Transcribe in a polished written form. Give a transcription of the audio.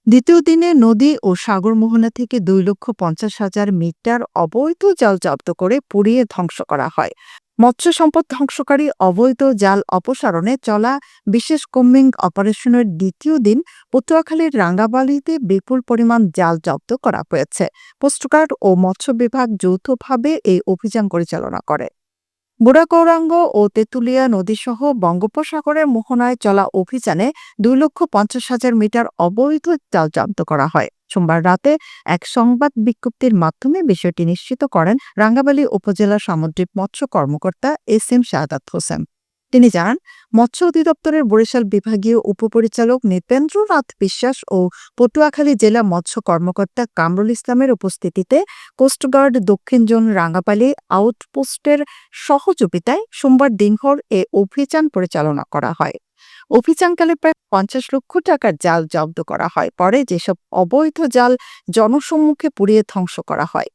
দ্বিতীয় দিনে নদী ও সাগর মোহনা থেকে 2,50,000 মিটার অবৈধ জাল জব্দ করে পুড়িয়ে ধ্বংস করা হয়। মৎস্য সম্পদ ধ্বংসকারী অবৈধ জাল অপসারণে চলা বিশেষ কম্বিং অপারেশনের দ্বিতীয় দিন পটুয়াখালীর রাঙ্গাবালিতে বিপুল পরিমাণ জাল জব্দ করা হয়েছে। কোস্টগার্ড ও মৎস্য বিভাগ যৌথভাবে এই অভিযান পরিচালনা করে। বুড়াগৌরাঙ্গ ও তেঁতুলিয়া নদীসহ বঙ্গোপসাগরের মোহনায় চলা অভিযানে 2,50,000 মিটার অবৈধ জাল জব্দ করা হয়। সোমবার রাতে এক সংবাদ বিজ্ঞপ্তির মাধ্যমে বিষয়টি নিশ্চিত করেন রাঙ্গাবালী উপজেলা সামুদ্রিক মৎস্য কর্মকর্তা এস এম শাহাদাত হোসেন। তিনি জানান, মৎস্য অধিদপ্তরের বরিশাল বিভাগীয় উপপরিচালক নৃপেন্দ্রনাথ বিশ্বাস ও পটুয়াখালী জেলা মৎস্য কর্মকর্তা কামরুল ইসলামের উপস্থিতিতে কোস্টগার্ড দক্ষিণ জোন রাঙ্গাপালি আউটপোস্টের সহযোগিতায় সোমবার দিনভর এ অভিযান পরিচালনা করা হয়। অভিযানকালে প্রায় 50 লক্ষ টাকার জাল জব্দ করা হয়। পরে যেসব অবৈধ জাল জনসম্মুখে পুড়িয়ে ধ্বংস করা হয়।